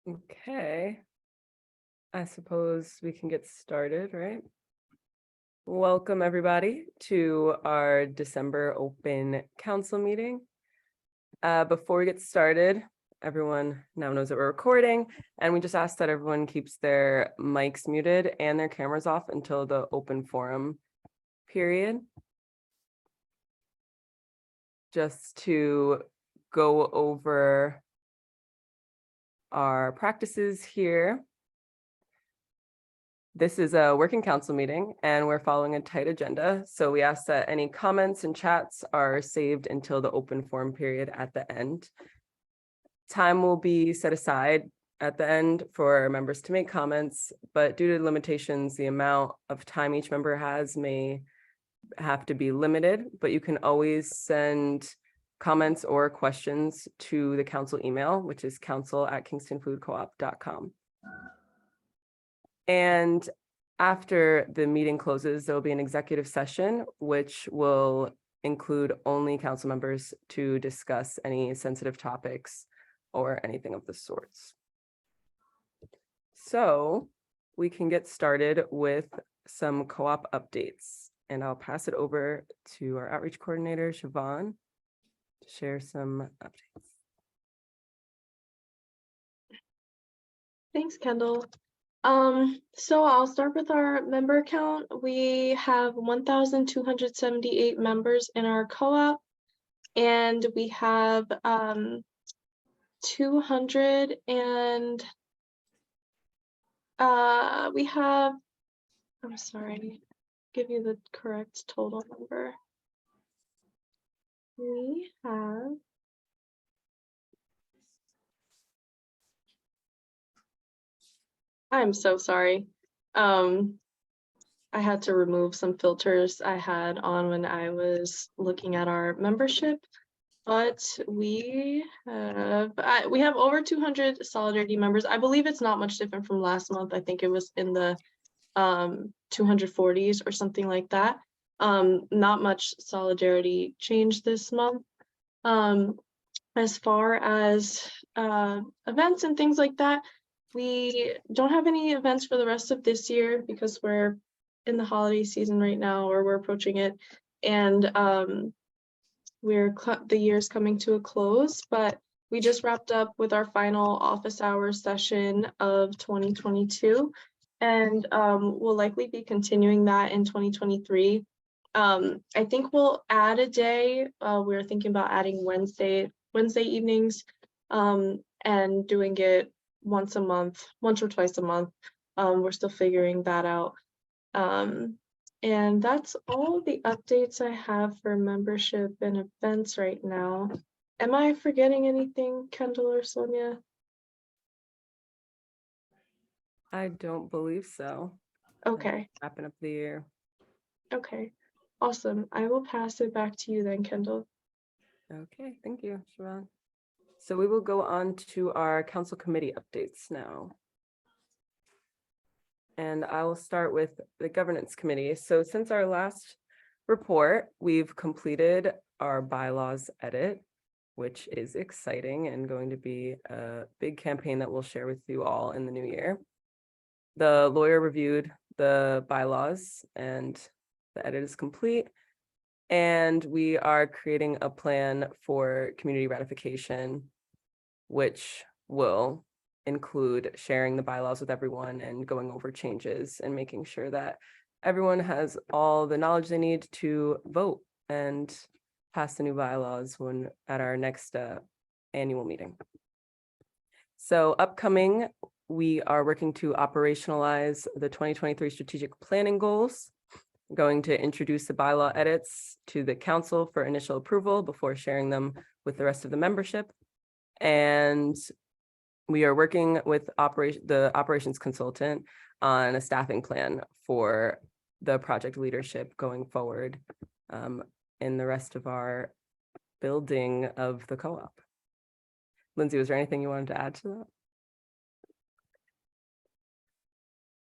Okay, I suppose we can get started, right? Welcome, everybody, to our December open council meeting. Before we get started, everyone now knows that we're recording, and we just ask that everyone keeps their mics muted and their cameras off until the open forum period. Just to go over our practices here. This is a working council meeting and we're following a tight agenda. So we ask that any comments and chats are saved until the open forum period at the end. Time will be set aside at the end for members to make comments, but due to limitations, the amount of time each member has may have to be limited, but you can always send comments or questions to the council email, which is council@kingstonfoodcoop.com. And after the meeting closes, there will be an executive session, which will include only council members to discuss any sensitive topics or anything of the sorts. So we can get started with some co-op updates, and I'll pass it over to our outreach coordinator, Siobhan, to share some updates. Thanks, Kendall. So I'll start with our member count. We have 1,278 members in our co-op, and we have 200 and I'm sorry, give you the correct total number. We have I'm so sorry. I had to remove some filters I had on when I was looking at our membership, but we have over 200 Solidarity members. I believe it's not much different from last month. I think it was in the 240s or something like that. Not much Solidarity change this month. As far as events and things like that, we don't have any events for the rest of this year because we're in the holiday season right now, or we're approaching it, and the year's coming to a close. But we just wrapped up with our final office hours session of 2022, and we'll likely be continuing that in 2023. I think we'll add a day. We're thinking about adding Wednesday evenings, and doing it once or twice a month. We're still figuring that out. And that's all the updates I have for membership and events right now. Am I forgetting anything, Kendall or Sonia? I don't believe so. Okay. Wrapping up the year. Okay. Awesome. I will pass it back to you then, Kendall. Okay, thank you, Siobhan. So we will go on to our council committee updates now. And I will start with the governance committee. So since our last report, we've completed our bylaws edit, which is exciting and going to be a big campaign that we'll share with you all in the new year. The lawyer reviewed the bylaws and the edit is complete. And we are creating a plan for community ratification, which will include sharing the bylaws with everyone and going over changes and making sure that everyone has all the knowledge they need to vote and pass the new bylaws when at our next annual meeting. So upcoming, we are working to operationalize the 2023 strategic planning goals. Going to introduce the bylaw edits to the council for initial approval before sharing them with the rest of the membership. And we are working with the operations consultant on a staffing plan for the project leadership going forward in the rest of our building of the co-op. Lindsay, was there anything you wanted to add to that?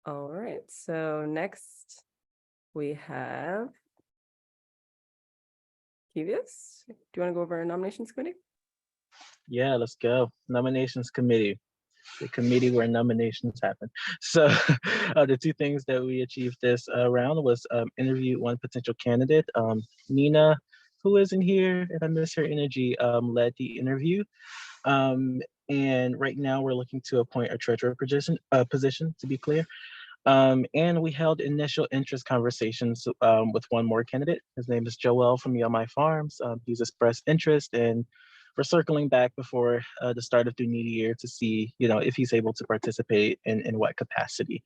All right, so next we have Kevius. Do you want to go over our nominations committee? Yeah, let's go. Nominations committee. the committee where nominations happen. So the two things that we achieved this round was interview one potential candidate. Nina, who isn't here, and I miss her energy, led the interview. And right now we're looking to appoint a treasurer position, to be clear. And we held initial interest conversations with one more candidate. His name is Joel from My Farms. He's expressed interest, and we're circling back before the start of the new year to see, if he's able to participate in what capacity.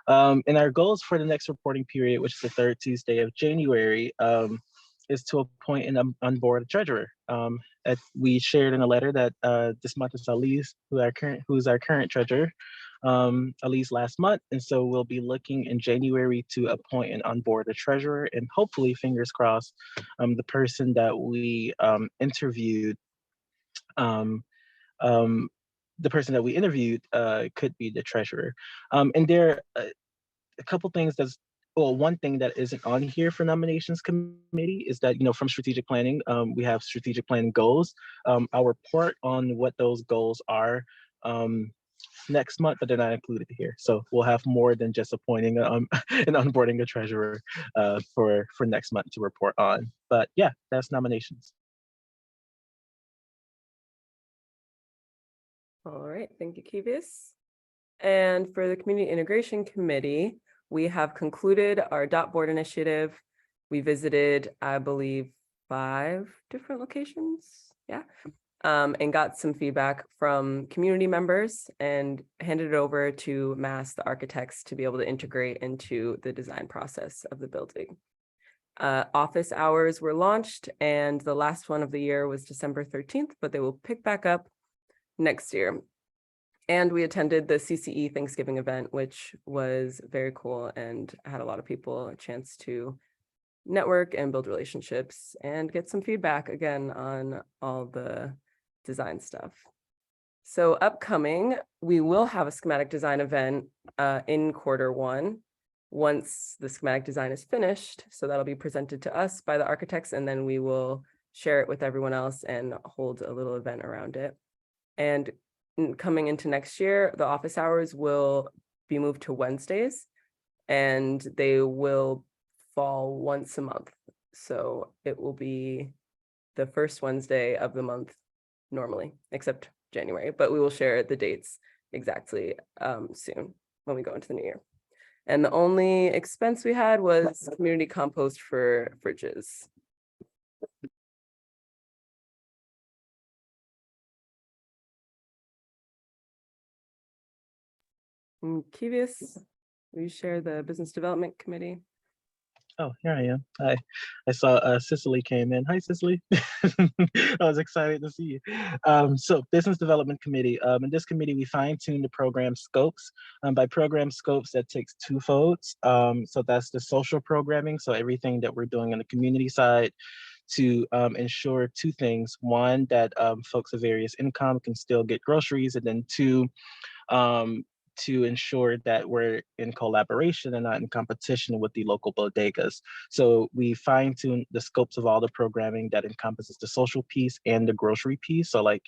And our goals for the next reporting period, which is the third Tuesday of January, is to appoint and onboard a treasurer. We shared in a letter that this month is Elise, who's our current treasurer, Elise last month. And so we'll be looking in January to appoint and onboard a treasurer, and hopefully, fingers crossed, the person that we interviewed could be the treasurer. And there are a couple things one thing that isn't on here for nominations committee is that, from strategic planning, we have strategic planning goals. I'll report on what those goals are next month, but they're not included here. So we'll have more than just appointing and onboarding a treasurer for next month to report on. But yeah, that's nominations. All right, thank you, Kevis. And for the Community Integration Committee, we have concluded our dot board initiative. We visited, I believe, 5 different locations, and got some feedback from community members and handed it over to Mass, the architects, to be able to integrate into the design process of the building. Office hours were launched, and the last one of the year was December 13th, but they will pick back up next year. And we attended the CCE Thanksgiving event, which was very cool and had a lot of people a chance to network and build relationships and get some feedback again on all the design stuff. So upcoming, we will have a schematic design event in Q1 once the schematic design is finished. So that'll be presented to us by the architects, and then we will share it with everyone else and hold a little event around it. And coming into next year, the office hours will be moved to Wednesdays, and they will fall once a month. So it will be the first Wednesday of the month normally, except January, but we will share the dates exactly soon when we go into the new year. And the only expense we had was community compost for fridges. Kevis, will you share the Business Development Committee? Oh, here I am. Hi. I saw Cicely came in. Hi, Cicely. I was excited to see you. So Business Development Committee. In this committee, we fine-tune the program scopes. By program scopes, that takes 2 folds. So that's the social programming. So everything that we're doing on the community side to ensure 2 things. 1, that folks of various income can still get groceries, and then 2, to ensure that we're in collaboration and not in competition with the local bodegas. So we fine-tune the scopes of all the programming that encompasses the social piece and the grocery piece. So like,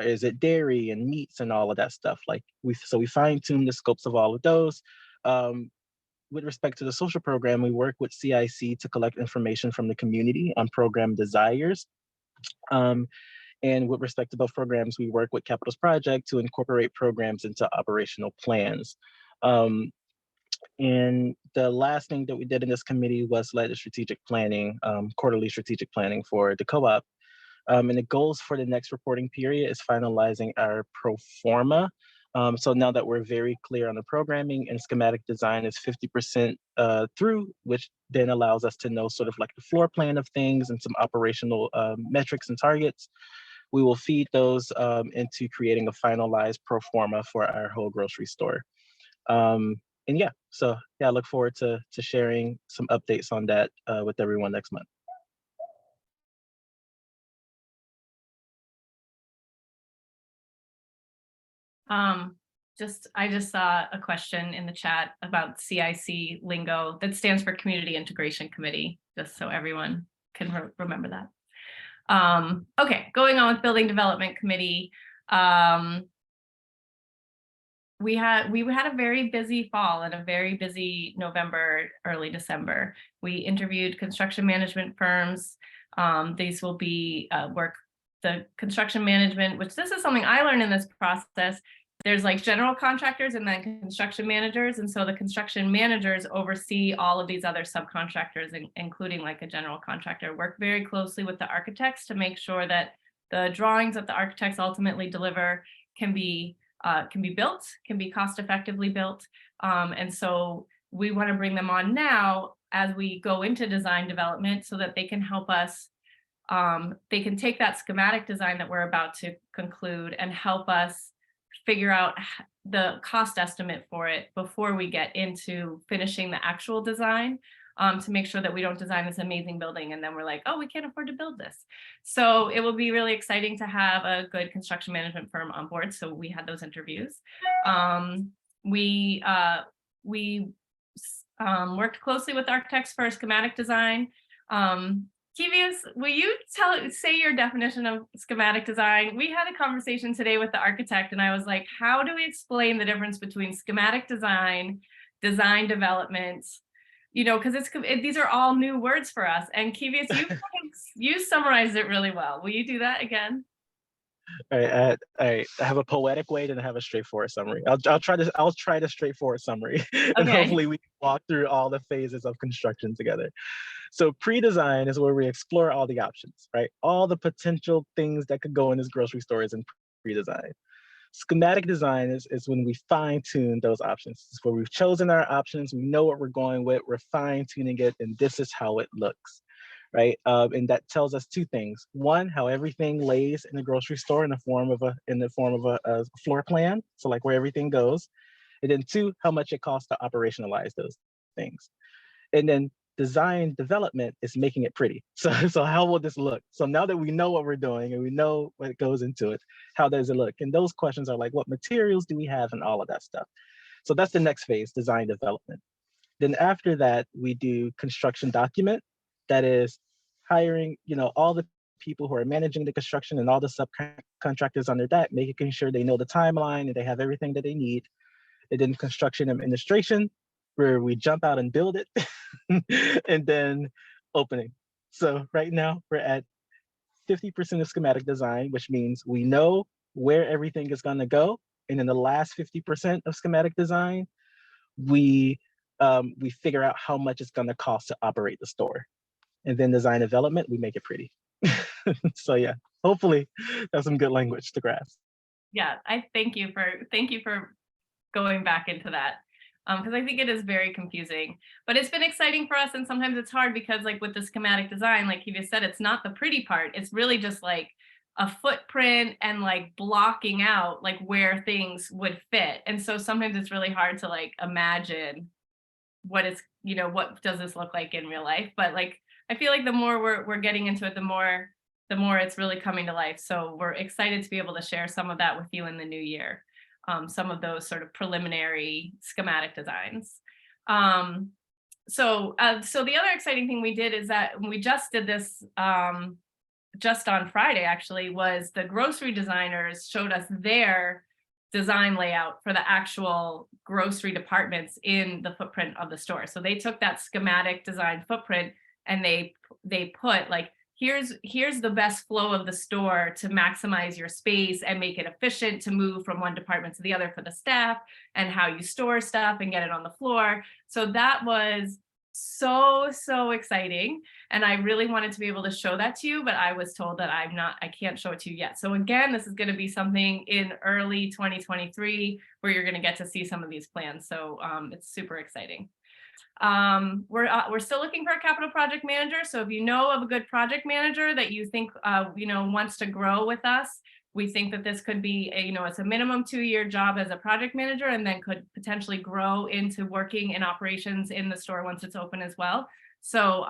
is it dairy and meats and all of that stuff? We fine-tune the scopes of all of those. With respect to the social program, we work with CIC to collect information from the community on program desires. And with respect to both programs, we work with Capital's Project to incorporate programs into operational plans. And the last thing that we did in this committee was led the strategic planning, quarterly strategic planning for the co-op. And the goals for the next reporting period is finalizing our pro forma. So now that we're very clear on the programming and schematic design is 50% through, which then allows us to know sort of like the floor plan of things and some operational metrics and targets. We will feed those into creating a finalized pro forma for our whole grocery store. And yeah, so yeah, I look forward to sharing some updates on that with everyone next month. I just saw a question in the chat about CIC lingo that stands for Community Integration Committee, just so everyone can remember that. Okay, going on with Building Development Committee. We had a very busy fall and a very busy November, early December. We interviewed construction management firms. These will be the construction management, which this is something I learned in this process. There's like general contractors and then construction managers. And so the construction managers oversee all of these other subcontractors, including like a general contractor, work very closely with the architects to make sure that the drawings that the architects ultimately deliver can be built, can be cost effectively built. And so we want to bring them on now as we go into design development so that they can help us. They can take that schematic design that we're about to conclude and help us figure out the cost estimate for it before we get into finishing the actual design, to make sure that we don't design this amazing building and then we're like, oh, we can't afford to build this. So it will be really exciting to have a good construction management firm on board. So we had those interviews. We worked closely with architects for schematic design. Kivius, will you say your definition of schematic design? We had a conversation today with the architect and I was like, how do we explain the difference between schematic design, design development? You know, because these are all new words for us. And Kivius, you summarized it really well. Will you do that again? All right, I have a poetic way, then I have a straightforward summary. I'll try the straightforward summary, and Okay. hopefully we can walk through all the phases of construction together. So pre-design is where we explore all the options, right? All the potential things that could go in this grocery store is in pre-design. Schematic design is when we fine tune those options. It's where we've chosen our options, we know what we're going with, we're fine tuning it, and this is how it looks, right? And that tells us two things. One, how everything lays in the grocery store in the form of a floor plan, so like where everything goes. And then two, how much it costs to operationalize those things. And then design development is making it pretty. So how will this look? So now that we know what we're doing and we know what goes into it, how does it look? And those questions are like, what materials do we have and all of that stuff? So that's the next phase, design development. Then after that, we do construction document. That is hiring, all the people who are managing the construction and all the subcontractors under that, making sure they know the timeline and they have everything that they need. And then construction administration, where we jump out and build it, and then opening. So right now we're at 50% of schematic design, which means we know where everything is going to go. And in the last 50% of schematic design, we figure out how much it's going to cost to operate the store. And then design development, we make it pretty. So yeah, hopefully that's some good language to grasp. Yeah, I thank you for going back into that. Because I think it is very confusing, but it's been exciting for us. And sometimes it's hard because like with the schematic design, like you just said, it's not the pretty part. It's really just like a footprint and like blocking out like where things would fit. And so sometimes it's really hard to like imagine what does this look like in real life? But like, I feel like the more we're getting into it, the more it's really coming to life. So we're excited to be able to share some of that with you in the new year. Some of those sort of preliminary schematic designs. So the other exciting thing we did is that we just did this just on Friday, actually, was the grocery designers showed us their design layout for the actual grocery departments in the footprint of the store. So they took that schematic design footprint and they put like, here's the best flow of the store to maximize your space and make it efficient to move from one department to the other for the staff, and how you store stuff and get it on the floor. So that was so exciting. And I really wanted to be able to show that to you, but I was told that I can't show it to you yet. So again, this is going to be something in early 2023 where you're going to get to see some of these plans. So it's super exciting. We're still looking for a capital project manager. So if you know of a good project manager that you think wants to grow with us, we think that this could be it's a minimum 2-year job as a project manager, and then could potentially grow into working in operations in the store once it's open as well. So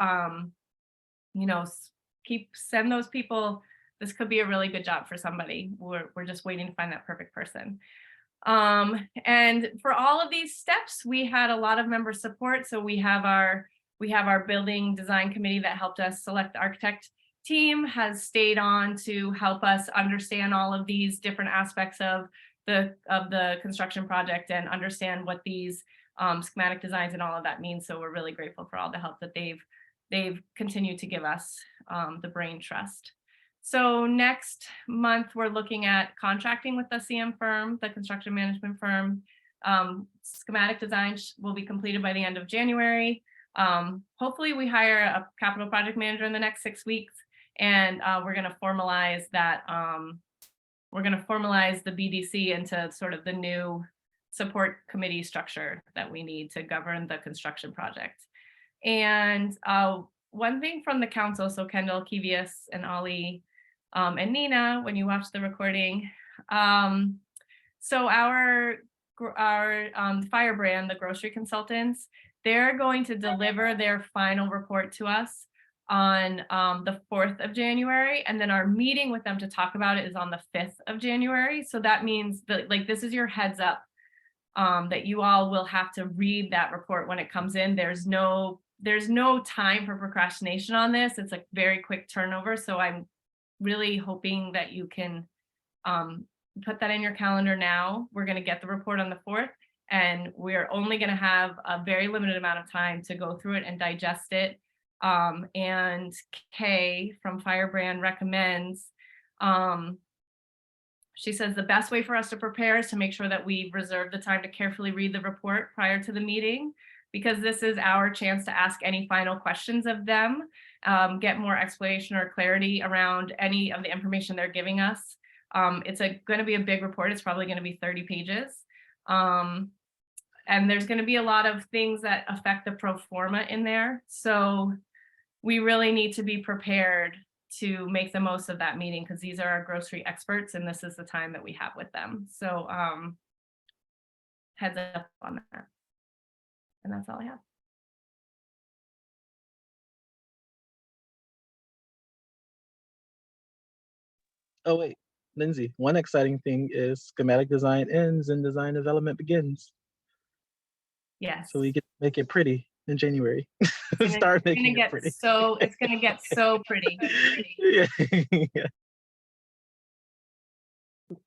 send those people. This could be a really good job for somebody. We're just waiting to find that perfect person. And for all of these steps, we had a lot of member support. So we have our building design committee that helped us select the architect team has stayed on to help us understand all of these different aspects of the construction project and understand what these schematic designs and all of that means. So we're really grateful for all the help that they've continued to give us, the brain trust. So next month, we're looking at contracting with the CM firm, the construction management firm. Schematic design will be completed by the end of January. Hopefully we hire a capital project manager in the next 6 weeks, and we're going to formalize that. We're going to formalize the BDC into sort of the new support committee structure that we need to govern the construction project. And one thing from the council, so Kendall, Kivius, and Ali, and Nina, when you watch the recording, so our Firebrand, the grocery consultants, they're going to deliver their final report to us on the 4th of January, and then our meeting with them to talk about it is on the 5th of January. So that means that, like, this is your heads up, that you all will have to read that report when it comes in. There's no time for procrastination on this. It's a very quick turnover. So I'm really hoping that you can put that in your calendar now. We're going to get the report on the 4th, and we're only going to have a very limited amount of time to go through it and digest it. And Kay from Firebrand recommends, she says the best way for us to prepare is to make sure that we reserve the time to carefully read the report prior to the meeting, because this is our chance to ask any final questions of them, get more explanation or clarity around any of the information they're giving us. It's going to be a big report. It's probably going to be 30 pages. And there's going to be a lot of things that affect the pro forma in there. So we really need to be prepared to make the most of that meeting, because these are our grocery experts and this is the time that we have with them. So heads up on that. And that's all I have. Oh, wait, Lindsay, one exciting thing is schematic design ends and design development begins. Yes. So we get to make it pretty in January. It's Start gonna making it get pretty. so, it's gonna get so pretty. Yeah. Yeah.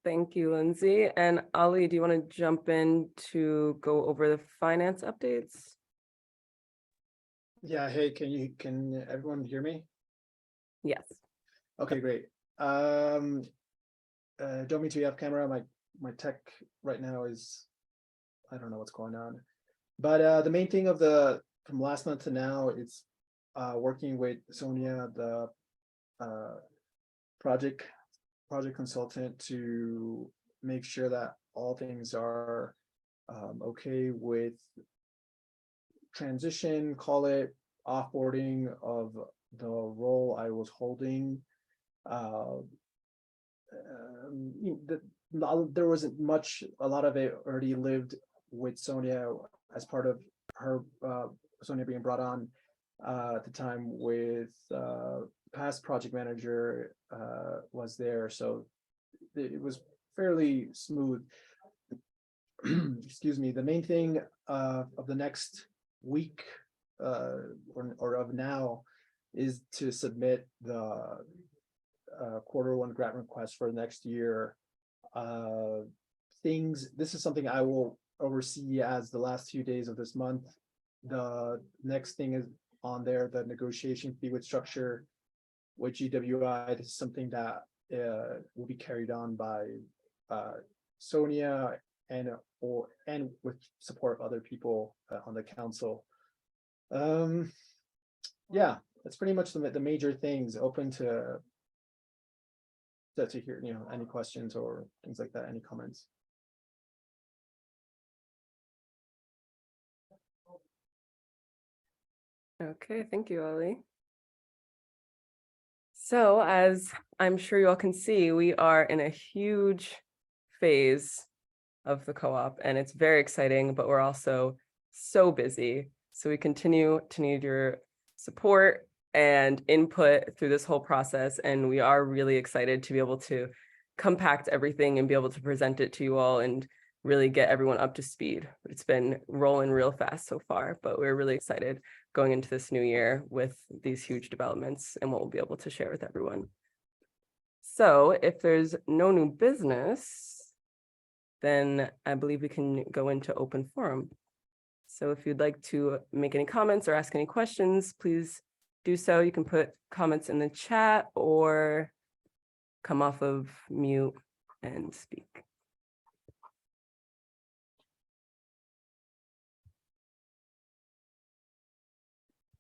Thank you, Lindsay. And Ali, do you want to jump in to go over the finance updates? Yeah, hey, can everyone hear me? Yes. Okay, great. Don't mean to have camera. My tech right now is, I don't know what's going on. But the main thing from last month to now, it's working with Sonia, the project consultant, to make sure that all things are okay with transition, call it offboarding of the role I was holding. There wasn't much, a lot of it already lived with Sonia as part of her, Sonia being brought on at the time with past project manager was there. So it was fairly smooth. Excuse me. The main thing of the next week or of now is to submit the Q1 grant request for next year. This is something I will oversee as the last few days of this month. The next thing is on there, the negotiation fee with structure with GWI. This is something that will be carried on by Sonia and with support of other people on the council. Yeah, that's pretty much the major things. Open to hear, any questions or things like that, any comments. Okay, thank you, Ali. So as I'm sure you all can see, we are in a huge phase of the co-op, and it's very exciting, but we're also so busy. So we continue to need your support and input through this whole process, and we are really excited to be able to compact everything and be able to present it to you all and really get everyone up to speed. It's been rolling real fast so far, but we're really excited going into this new year with these huge developments and what we'll be able to share with everyone. So if there's no new business, then I believe we can go into open forum. So if you'd like to make any comments or ask any questions, please do so. You can put comments in the chat or come off of mute and speak.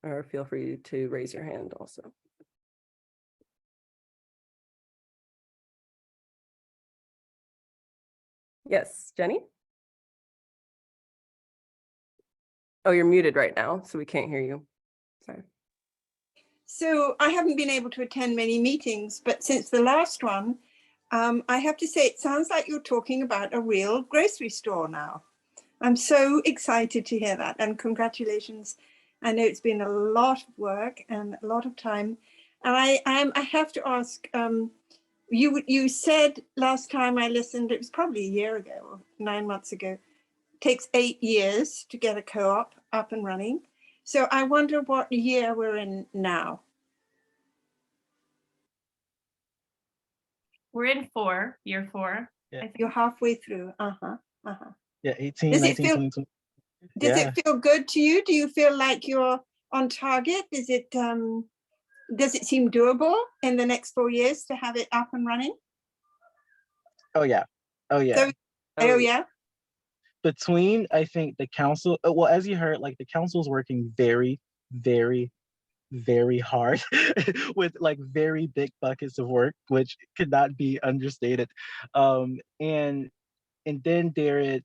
Or feel free to raise your hand also. Yes, Jenny? Oh, you're muted right now, so we can't hear you. Sorry. So I haven't been able to attend many meetings, but since the last one, I have to say it sounds like you're talking about a real grocery store now. I'm so excited to hear that, and congratulations. I know it's been a lot of work and a lot of time. And I have to ask, you said last time I listened, it was probably a year ago or 9 months ago, it takes 8 years to get a co-op up and running. So I wonder what year we're in now. We're in year four. Yeah. I think. You're halfway through. Yeah, 18, Does 19, it feel- 20, 20. Does Yeah. it feel good to you? Do you feel like you're on target? Does it seem doable in the next 4 years to have it up and running? Oh yeah. Oh yeah. So, oh yeah. Between, I think, the council, well, as you heard, like the council's working very, very, very hard with like very big buckets of work, which could not be understated. And then there is,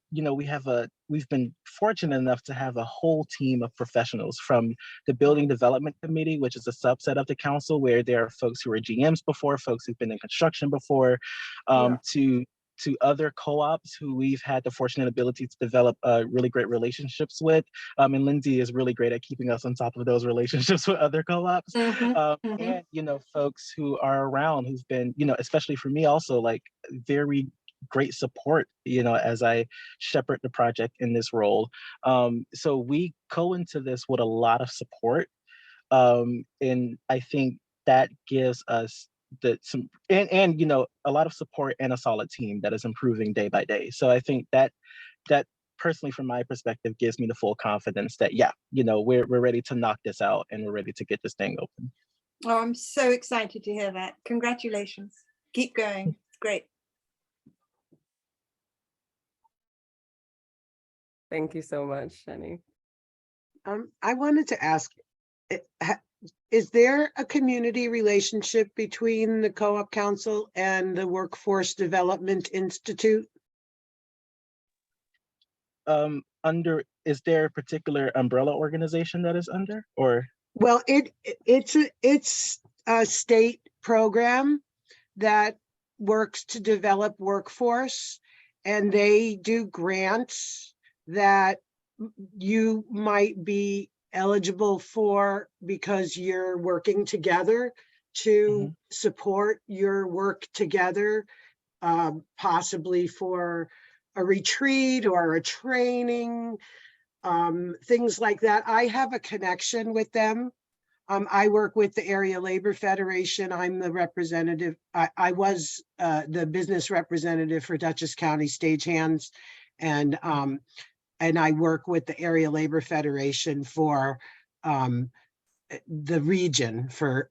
we've been fortunate enough to have a whole team of professionals from the Building Development Committee, which is a subset of the council, where there are folks who are GMs before, folks who've been in construction before, to other co-ops who we've had the fortunate ability to develop really great relationships with. And Lindsay is really great at keeping us on top of those relationships with other co-ops. And, folks who are around who've been, especially for me also, like very great support, as I shepherd the project in this role. So we go into this with a lot of support. And I think that gives us a lot of support and a solid team that is improving day by day. So I think that personally, from my perspective, gives me the full confidence that, we're ready to knock this out and we're ready to get this thing open. Oh, I'm so excited to hear that. Congratulations. Keep going. It's great. Thank you so much, Jenny. I wanted to ask, is there a community relationship between the Co-op Council and the Workforce Development Institute? Is there a particular umbrella organization that is under, or? Well, it's a state program that works to develop workforce, and they do grants that you might be eligible for because you're working together to support your work together, possibly for a retreat or a training, things like that. I have a connection with them. I work with the Area Labor Federation. I'm the representative. I was the business representative for Dutchess County Stagehands, and I work with the Area Labor Federation for the region for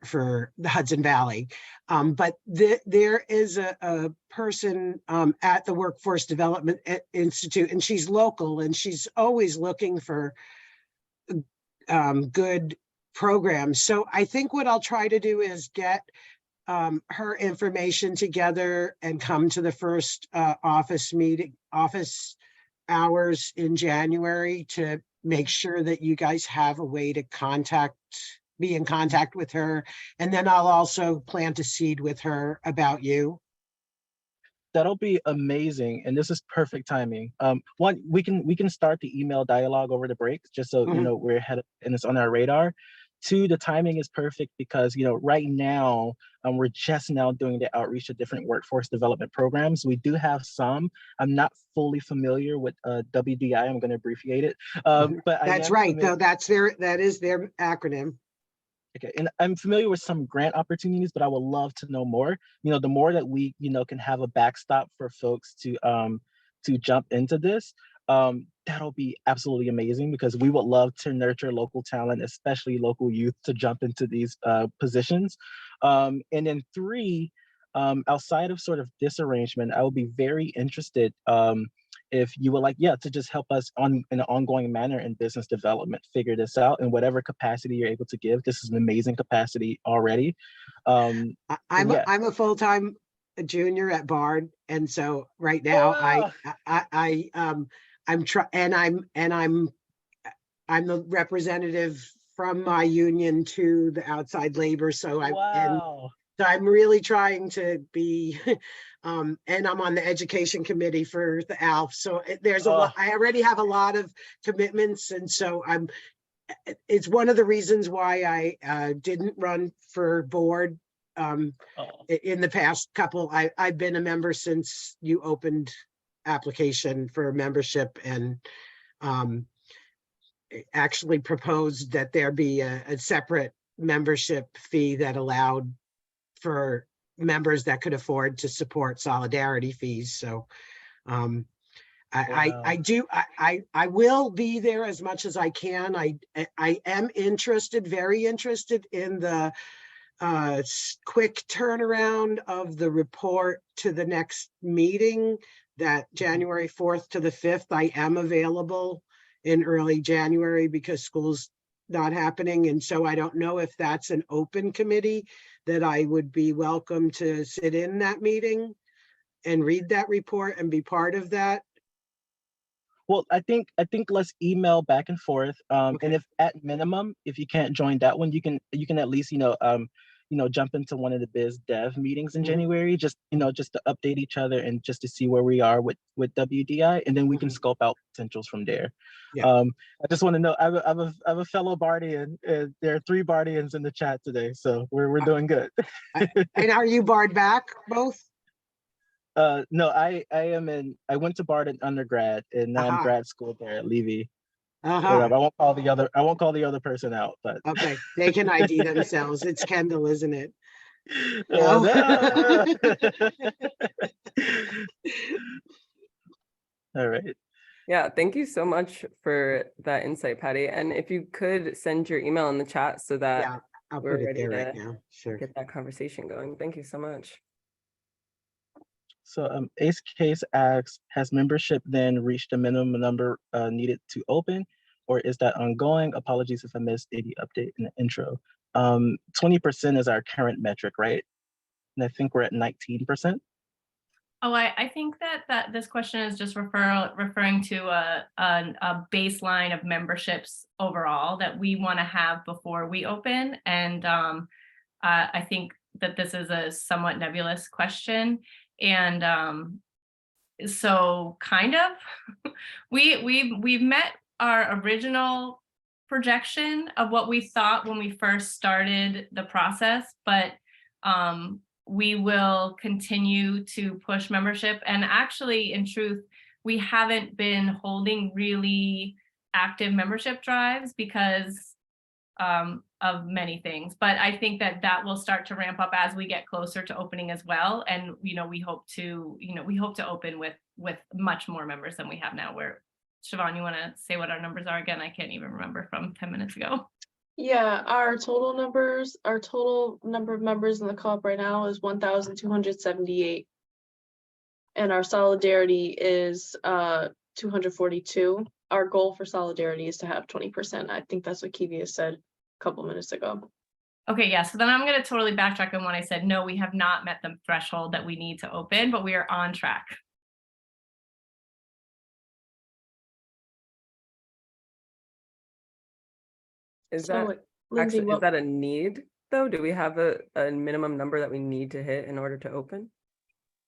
the Hudson Valley. But there is a person at the Workforce Development Institute, and she's local, and she's always looking for good programs. So I think what I'll try to do is get her information together and come to the first office hours in January to make sure that you guys have a way to be in contact with her. And then I'll also plant a seed with her about you. That'll be amazing, and this is perfect timing. We can start the email dialogue over the break, just so we're ahead and it's on our radar. Two, the timing is perfect because, right now, we're just now doing the outreach to different workforce development programs. We do have some. I'm not fully familiar with WDI. I'm going to abbreviate it. But That's right, though. That is their acronym. Okay, and I'm familiar with some grant opportunities, but I would love to know more. The more that we, can have a backstop for folks to jump into this, that'll be absolutely amazing because we would love to nurture local talent, especially local youth, to jump into these positions. And then three, outside of sort of this arrangement, I would be very interested if you would like, to just help us in an ongoing manner in business development, figure this out in whatever capacity you're able to give. This is an amazing capacity already. I'm a full-time junior at Bard, and so right now I'm the representative from my union to the outside labor. So I'm really trying to be, and I'm on the education committee for the ALF. So there's a lot, I already have a lot of commitments. And so it's one of the reasons why I didn't run for board in the past couple. I've been a member since you opened application for membership, and actually proposed that there be a separate membership fee that allowed for members that could afford to support solidarity fees. So I will be there as much as I can. I am very interested in the quick turnaround of the report to the next meeting, that January 4th to the 5th. I am available in early January because school's not happening. And so I don't know if that's an open committee that I would be welcome to sit in that meeting and read that report and be part of that. Well, I think let's email back and forth. Okay. And if at minimum, if you can't join that one, you can at least, jump into one of the biz dev meetings in January, just to update each other and just to see where we are with WDI, and then we can scope out potentials from there. Yeah. I just want to know, I have a fellow Bardian. There are 3 Bardians in the chat today, so we're doing good. And are you Bard back both? No, I went to Bard in undergrad, and now I'm grad school there at Levy. I won't call the other person out, but okay, they can ID themselves. It's Kendall, isn't it? No. All right. Yeah, thank you so much for that insight, Patty. And if you could send your email in the chat so that I'll we're put it ready there to right now. Sure. get that conversation going. Thank you so much. So Ace Case asks, has membership then reached the minimum number needed to open, or is that ongoing? Apologies if I missed any update in the intro. 20% is our current metric, right? And I think we're at 19%. Oh, I think that this question is just referring to a baseline of memberships overall that we want to have before we open. And I think that this is a somewhat nebulous question. And so kind of, we've met our original projection of what we thought when we first started the process, but we will continue to push membership. And actually, in truth, we haven't been holding really active membership drives because of many things. But I think that will start to ramp up as we get closer to opening as well. And we hope to open with much more members than we have now. Where Siobhan, you want to say what our numbers are again? I can't even remember from 10 minutes ago. Yeah, our total number of members in the co-op right now is 1,278. And our solidarity is 242. Our goal for solidarity is to have 20%. I think that's what Kivia said a couple minutes ago. Okay, yeah, so then I'm going to totally backtrack on when I said, no, we have not met the threshold that we need to open, but we are on track. Is So, that Lindsay, actually, is that a need though? Do we have a minimum number that we need to hit in order to open?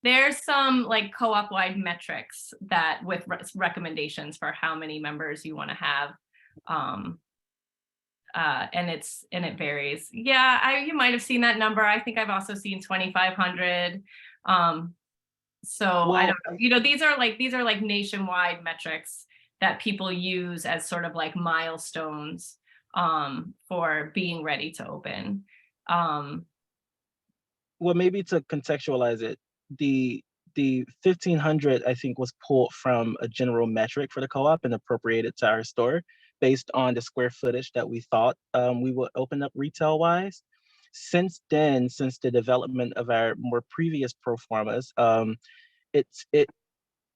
There's some like co-op wide metrics that with recommendations for how many members you want to have. And it varies. Yeah, you might have seen that number. I think I've also seen 2,500. So I don't know, you know, these are like nationwide metrics that people use as sort of like milestones for being ready to open. Well, maybe to contextualize it, the 1,500 I think was pulled from a general metric for the co-op and appropriated to our store based on the square footage that we thought we would open up retail wise. Since then, since the development of our more previous pro formas,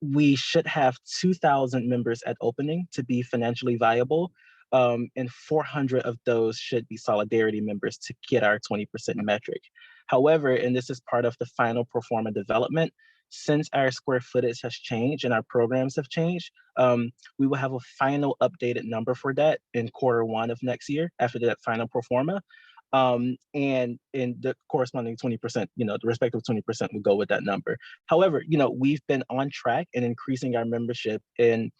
we should have 2,000 members at opening to be financially viable. And 400 of those should be solidarity members to get our 20% metric. However, and this is part of the final pro forma development, since our square footage has changed and our programs have changed, we will have a final updated number for that in Q1 of next year after that final pro forma. And the corresponding 20%, you know, the respective 20% would go with that number. However, you know, we've been on track in increasing our membership and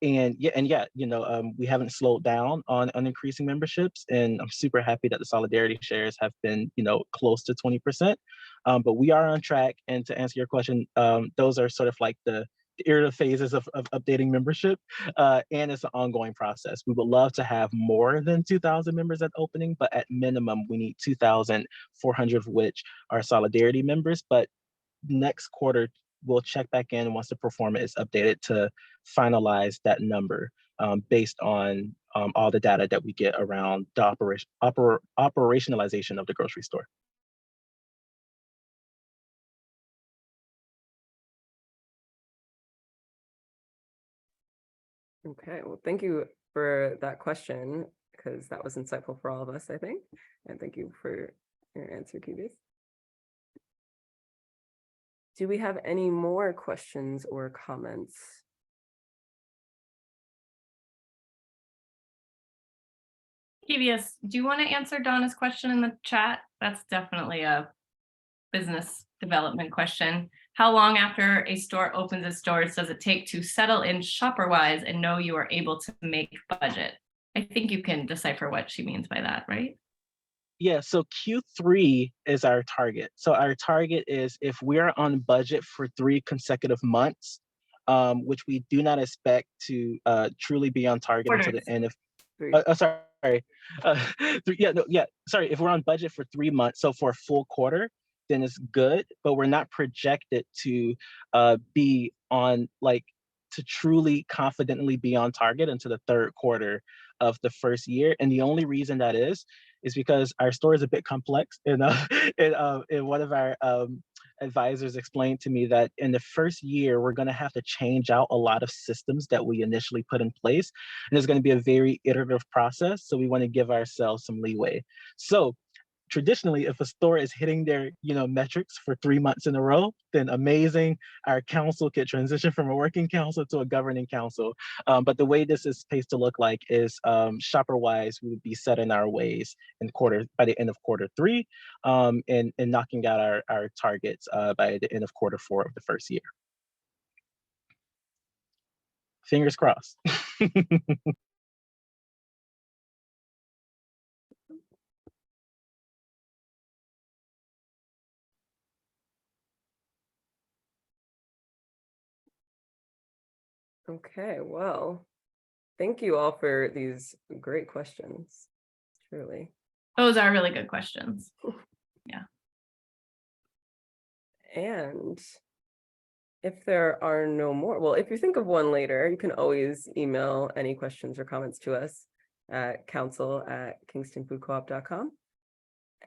you know, we haven't slowed down on increasing memberships, and I'm super happy that the solidarity shares have been, you know, close to 20%. But we are on track. And to answer your question, those are sort of like the iterative phases of updating membership, and it's an ongoing process. We would love to have more than 2,000 members at opening, but at minimum, we need 2,400 of which are solidarity members. But next quarter, we'll check back in once the pro forma is updated to finalize that number based on all the data that we get around the operationalization of the grocery store. Okay, well, thank you for that question, because that was insightful for all of us, I think. And thank you for your answer, Cubis. Do we have any more questions or comments? PBS, do you want to answer Donna's question in the chat? That's definitely a business development question. How long after a store opens its doors does it take to settle in shopper-wise and know you are able to make budget? I think you can decipher what she means by that, right? Yeah, so Q3 is our target. So our target is if we're on budget for 3 consecutive months, which we do not expect to truly be on target until the end of, sorry. Sorry, if we're on budget for 3 months, so for a full quarter, then it's good, but we're not projected to be on, like, to truly confidently be on target until the 3rd quarter of the first year. And the only reason that is because our store is a bit complex. And one of our advisors explained to me that in the first year, we're going to have to change out a lot of systems that we initially put in place. And it's going to be a very iterative process. So we want to give ourselves some leeway. So traditionally, if a store is hitting their, you know, metrics for 3 months in a row, then amazing. Our council could transition from a working council to a governing council. But the way this is supposed to look like is shopper-wise, we would be set in our ways in by the end of Q3, and knocking out our targets by the end of Q4 of the first year. Fingers crossed. Okay, well, thank you all for these great questions, truly. Those are really good questions. Yeah. And if there are no more, well, if you think of one later, you can always email any questions or comments to us at council@kingstonfoodcoop.com.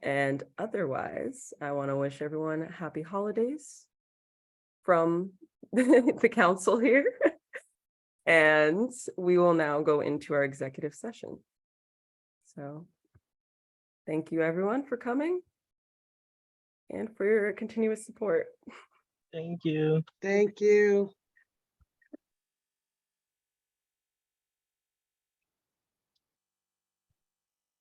And otherwise, I want to wish everyone happy holidays from the council here. And we will now go into our executive session. So thank you, everyone, for coming and for your continuous support. Thank you. Thank you.